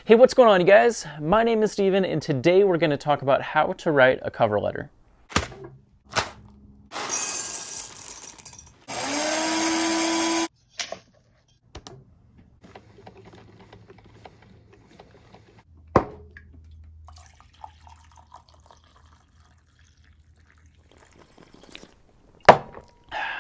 Hey, what's going on, you guys? My name is Steven, and today we're going to talk about how to write a cover letter.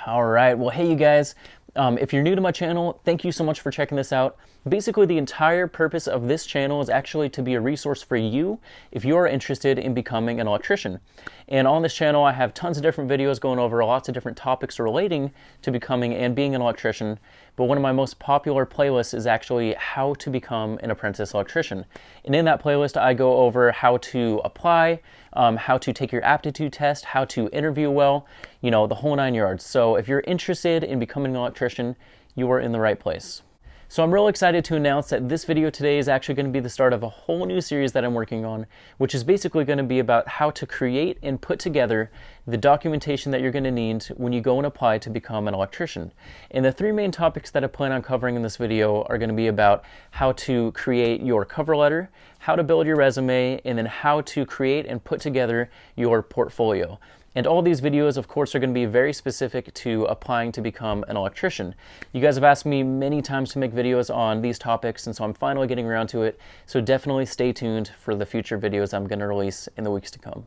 All right, well, hey, you guys. If you're new to my channel, thank you so much for checking this out. Basically, the entire purpose of this channel is actually to be a resource for you if you are interested in becoming an electrician. And on this channel, I have tons of different videos going over lots of different topics relating to becoming and being an electrician. But one of my most popular playlists is actually how to become an apprentice electrician. And in that playlist, I go over how to apply, how to take your aptitude test, how to interview well, you know, the whole 9 yards. So if you're interested in becoming an electrician, you are in the right place. So I'm real excited to announce that this video today is actually going to be the start of a whole new series that I'm working on, which is basically going to be about how to create and put together the documentation that you're going to need when you go and apply to become an electrician. And the three main topics that I plan on covering in this video are going to be about how to create your cover letter, how to build your resume, and then how to create and put together your portfolio. And all these videos, of course, are going to be very specific to applying to become an electrician. You guys have asked me many times to make videos on these topics, and so I'm finally getting around to it. So definitely stay tuned for the future videos I'm going to release in the weeks to come.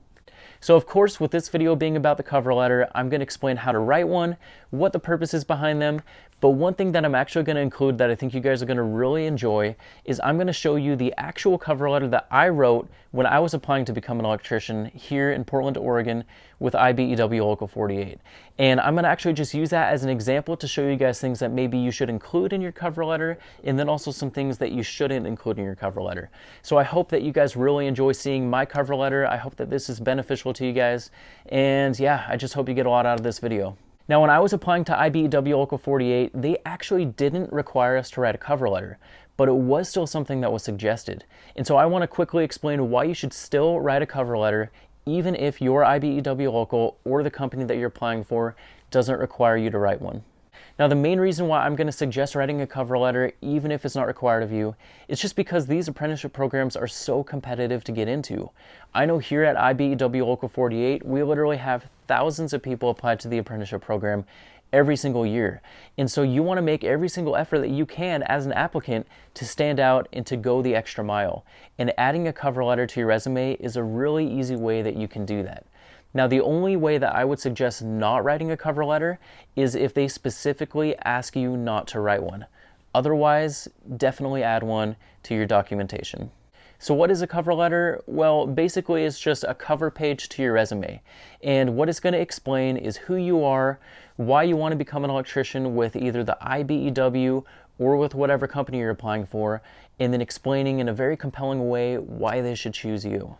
So of course, with this video being about the cover letter, I'm going to explain how to write one, what the purpose is behind them, but one thing that I'm actually going to include that I think you guys are going to really enjoy is I'm going to show you the actual cover letter that I wrote when I was applying to become an electrician here in Portland, Oregon with IBEW Local 48. And I'm going to actually just use that as an example to show you guys things that maybe you should include in your cover letter, and then also some things that you shouldn't include in your cover letter. So I hope that you guys really enjoy seeing my cover letter. I hope that this is beneficial to you guys. And yeah, I just hope you get a lot out of this video. Now, when I was applying to IBEW Local 48, they actually didn't require us to write a cover letter, but it was still something that was suggested. And so I want to quickly explain why you should still write a cover letter even if your IBEW Local or the company that you're applying for doesn't require you to write one. Now, the main reason why I'm going to suggest writing a cover letter, even if it's not required of you, is just because these apprenticeship programs are so competitive to get into. I know here at IBEW Local 48, we literally have thousands of people apply to the apprenticeship program every single year. And so you want to make every single effort that you can as an applicant to stand out and to go the extra mile. And adding a cover letter to your resume is a really easy way that you can do that. Now, the only way that I would suggest not writing a cover letter is if they specifically ask you not to write one. Otherwise, definitely add one to your documentation. So what is a cover letter? Well, basically it's just a cover page to your resume. And what it's going to explain is who you are, why you want to become an electrician with either the IBEW or with whatever company you're applying for, and then explaining in a very compelling way why they should choose you.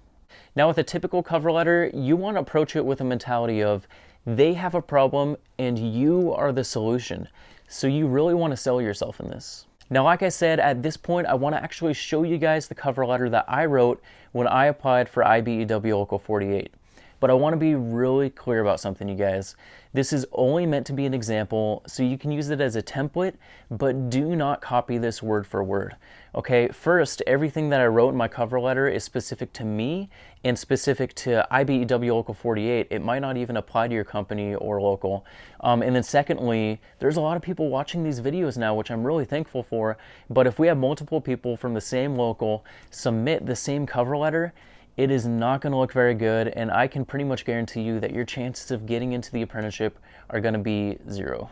Now, with a typical cover letter, you want to approach it with a mentality of they have a problem and you are the solution. So you really want to sell yourself in this. Now, like I said, at this point, I want to actually show you guys the cover letter that I wrote when I applied for IBEW Local 48. But I want to be really clear about something, you guys. This is only meant to be an example, so you can use it as a template, but do not copy this word for word. Okay, first, everything that I wrote in my cover letter is specific to me and specific to IBEW Local 48. It might not even apply to your company or local. And then secondly, there's a lot of people watching these videos now, which I'm really thankful for, but if we have multiple people from the same local submit the same cover letter, it is not going to look very good, and I can pretty much guarantee you that your chances of getting into the apprenticeship are going to be zero.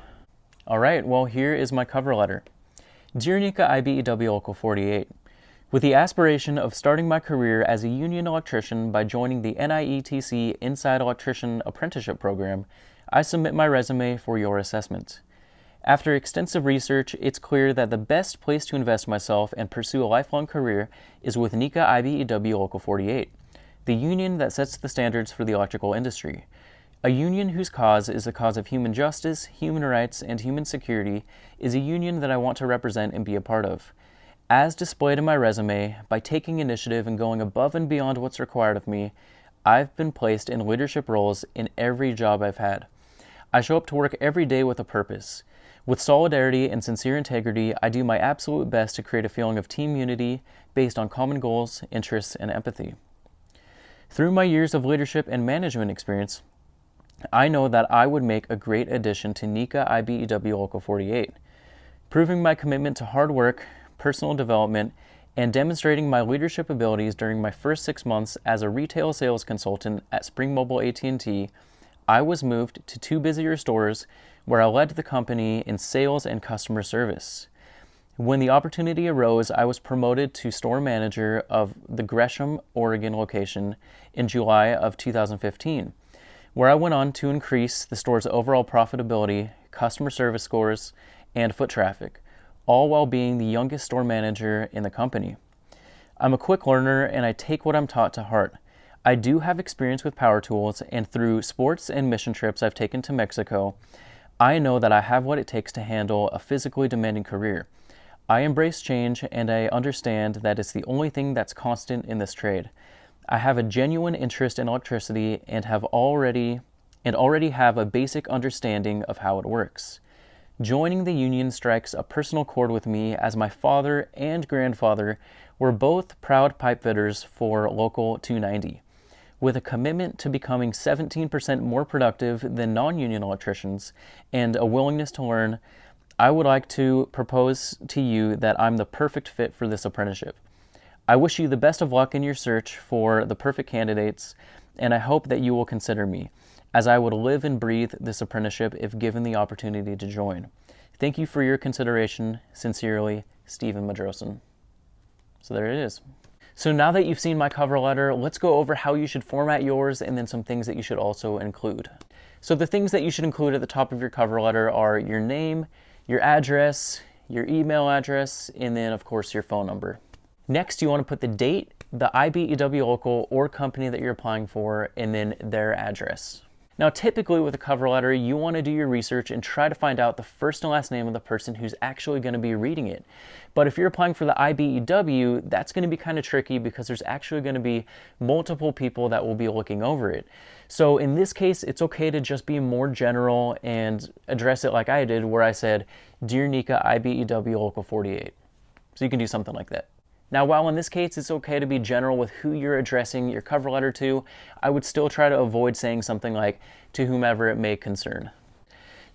All right, well, here is my cover letter. Dear Nika IBEW Local 48, with the aspiration of starting my career as a union electrician by joining the NIETC Inside Electrician Apprenticeship program, I submit my resume for your assessment. After extensive research, it's clear that the best place to invest myself and pursue a lifelong career is with Nika IBEW Local 48, the union that sets the standards for the electrical industry. A union whose cause is the cause of human justice, human rights, and human security is a union that I want to represent and be a part of. As displayed in my resume, by taking initiative and going above and beyond what's required of me, I've been placed in leadership roles in every job I've had. I show up to work every day with a purpose. With solidarity and sincere integrity, I do my absolute best to create a feeling of team unity based on common goals, interests, and empathy. Through my years of leadership and management experience, I know that I would make a great addition to NECA IBEW Local 48. Proving my commitment to hard work, personal development, and demonstrating my leadership abilities during my first 6 months as a retail sales consultant at Spring Mobile AT&T, I was moved to 2 busier stores where I led the company in sales and customer service. When the opportunity arose, I was promoted to store manager of the Gresham, Oregon location in July of 2015, where I went on to increase the store's overall profitability, customer service scores, and foot traffic, all while being the youngest store manager in the company. I'm a quick learner and I take what I'm taught to heart. I do have experience with power tools, and through sports and mission trips I've taken to Mexico, I know that I have what it takes to handle a physically demanding career. I embrace change, and I understand that it's the only thing that's constant in this trade. I have a genuine interest in electricity and already have a basic understanding of how it works. Joining the union strikes a personal chord with me, as my father and grandfather were both proud pipe fitters for Local 290. With a commitment to becoming 17% more productive than non-union electricians and a willingness to learn, I would like to propose to you that I'm the perfect fit for this apprenticeship. I wish you the best of luck in your search for the perfect candidates, and I hope that you will consider me, as I would live and breathe this apprenticeship if given the opportunity to join. Thank you for your consideration. Sincerely, Stephen Madrosin. So there it is. So now that you've seen my cover letter, let's go over how you should format yours and then some things that you should also include. So the things that you should include at the top of your cover letter are your name, your address, your email address, and then of course your phone number. Next, you want to put the date, the IBEW local or company that you're applying for, and then their address. Now, typically with a cover letter, you want to do your research and try to find out the first and last name of the person who's actually going to be reading it. But if you're applying for the IBEW, that's going to be kind of tricky because there's actually going to be multiple people that will be looking over it. So in this case, it's okay to just be more general and address it like I did, where I said, Dear NECA IBEW Local 48. So you can do something like that. Now, while in this case it's okay to be general with who you're addressing your cover letter to, I would still try to avoid saying something like, to whomever it may concern.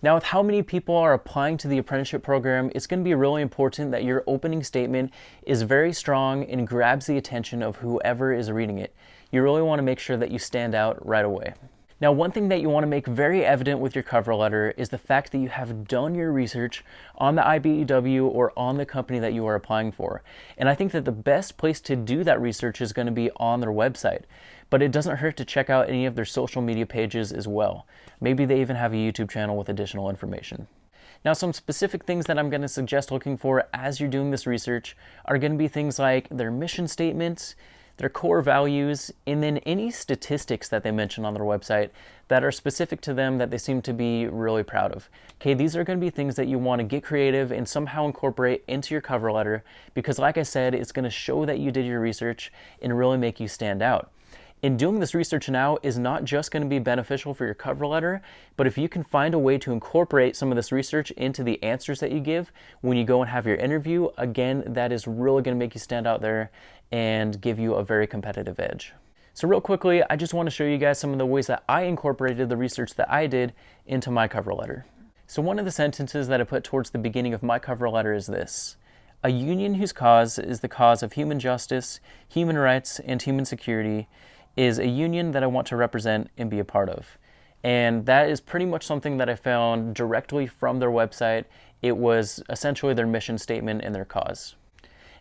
Now, with how many people are applying to the apprenticeship program, it's going to be really important that your opening statement is very strong and grabs the attention of whoever is reading it. You really want to make sure that you stand out right away. Now, one thing that you want to make very evident with your cover letter is the fact that you have done your research on the IBEW or on the company that you are applying for. And I think that the best place to do that research is going to be on their website. But it doesn't hurt to check out any of their social media pages as well. Maybe they even have a YouTube channel with additional information. Now, some specific things that I'm going to suggest looking for as you're doing this research are going to be things like their mission statements, their core values, and then any statistics that they mention on their website that are specific to them that they seem to be really proud of. Okay, these are going to be things that you want to get creative and somehow incorporate into your cover letter because, like I said, it's going to show that you did your research and really make you stand out. And doing this research now is not just going to be beneficial for your cover letter, but if you can find a way to incorporate some of this research into the answers that you give when you go and have your interview, again, that is really going to make you stand out there and give you a very competitive edge. So real quickly, I just want to show you guys some of the ways that I incorporated the research that I did into my cover letter. So one of the sentences that I put towards the beginning of my cover letter is this: a union whose cause is the cause of human justice, human rights, and human security is a union that I want to represent and be a part of. And that is pretty much something that I found directly from their website. It was essentially their mission statement and their cause.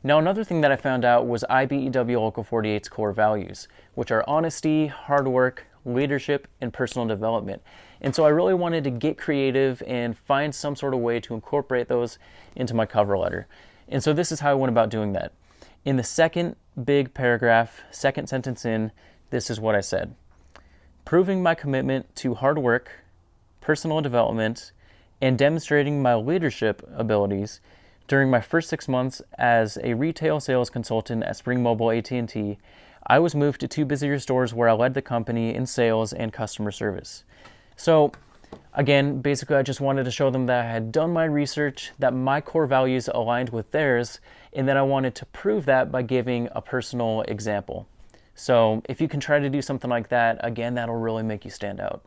Now, another thing that I found out was IBEW Local 48's core values, which are honesty, hard work, leadership, and personal development. And so I really wanted to get creative and find some sort of way to incorporate those into my cover letter. And so this is how I went about doing that. In the second big paragraph, second sentence in, this is what I said: proving my commitment to hard work, personal development, and demonstrating my leadership abilities during my first 6 months as a retail sales consultant at Spring Mobile AT&T, I was moved to 2 busier stores where I led the company in sales and customer service. So Again, basically I just wanted to show them that I had done my research, that my core values aligned with theirs, and then I wanted to prove that by giving a personal example. So if you can try to do something like that, again, that'll really make you stand out.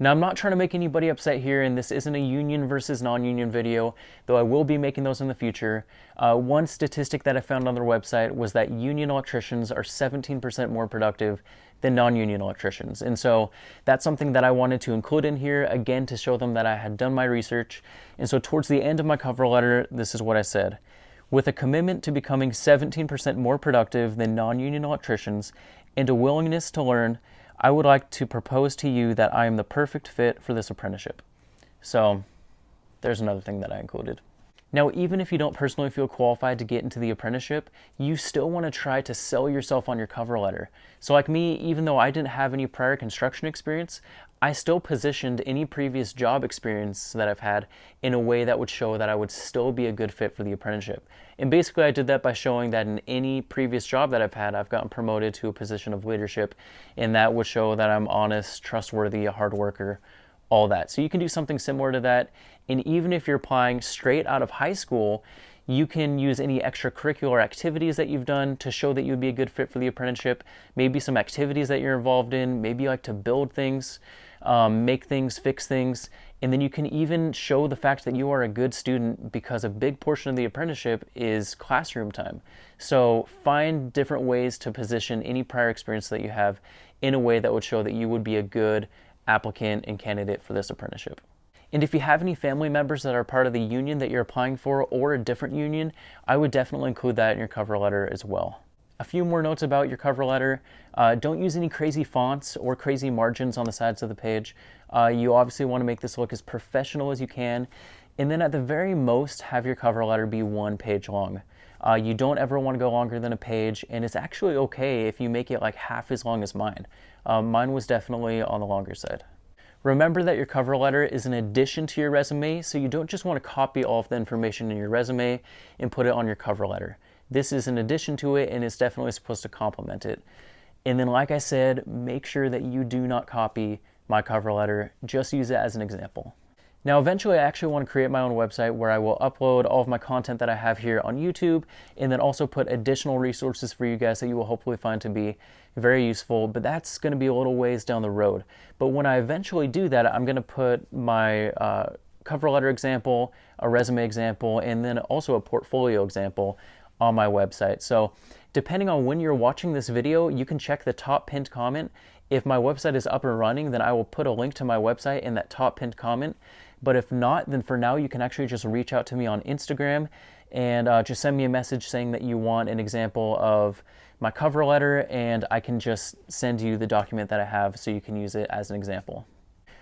Now, I'm not trying to make anybody upset here, and this isn't a union versus non-union video, though I will be making those in the future. One statistic that I found on their website was that union electricians are 17% more productive than non-union electricians. And so that's something that I wanted to include in here, again, to show them that I had done my research. And so towards the end of my cover letter, this is what I said. With a commitment to becoming 17% more productive than non-union electricians and a willingness to learn, I would like to propose to you that I am the perfect fit for this apprenticeship. So there's another thing that I included. Now, even if you don't personally feel qualified to get into the apprenticeship, you still want to try to sell yourself on your cover letter. So like me, even though I didn't have any prior construction experience, I still positioned any previous job experience that I've had in a way that would show that I would still be a good fit for the apprenticeship. And basically I did that by showing that in any previous job that I've had, I've gotten promoted to a position of leadership, and that would show that I'm honest, trustworthy, a hard worker, all that. So you can do something similar to that. And even if you're applying straight out of high school, you can use any extracurricular activities that you've done to show that you would be a good fit for the apprenticeship. Maybe some activities that you're involved in. Maybe you like to build things, make things, fix things. And then you can even show the fact that you are a good student, because a big portion of the apprenticeship is classroom time. So find different ways to position any prior experience that you have in a way that would show that you would be a good applicant and candidate for this apprenticeship. And if you have any family members that are part of the union that you're applying for, or a different union, I would definitely include that in your cover letter as well. A few more notes about your cover letter. Don't use any crazy fonts or crazy margins on the sides of the page. You obviously want to make this look as professional as you can. And then at the very most, have your cover letter be 1 page long. You don't ever want to go longer than a page, and it's actually okay if you make it like half as long as mine. Mine was definitely on the longer side. Remember that your cover letter is an addition to your resume, so you don't just want to copy all of the information in your resume and put it on your cover letter. This is an addition to it, and it's definitely supposed to complement it. And then, like I said, make sure that you do not copy my cover letter. Just use it as an example. Now, eventually, I actually want to create my own website where I will upload all of my content that I have here on YouTube, and then also put additional resources for you guys that you will hopefully find to be very useful, but that's going to be a little ways down the road. But when I eventually do that, I'm going to put my cover letter example, a resume example, and then also a portfolio example on my website. So depending on when you're watching this video, you can check the top pinned comment. If my website is up and running, then I will put a link to my website in that top pinned comment. But if not, then for now, you can actually just reach out to me on Instagram and just send me a message saying that you want an example of my cover letter, and I can just send you the document that I have so you can use it as an example.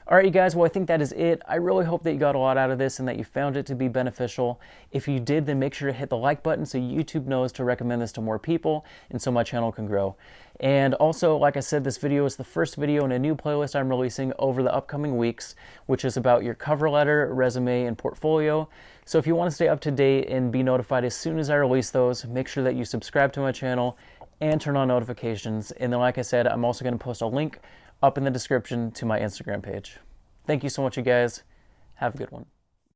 All right, you guys, well, I think that is it. I really hope that you got a lot out of this and that you found it to be beneficial. If you did, then make sure to hit the like button so YouTube knows to recommend this to more people and so my channel can grow. And also, like I said, this video is the first video in a new playlist I'm releasing over the upcoming weeks, which is about your cover letter, resume, and portfolio. So if you want to stay up to date and be notified as soon as I release those, make sure that you subscribe to my channel and turn on notifications. And then, like I said, I'm also going to post a link up in the description to my Instagram page. Thank you so much, you guys. Have a good one.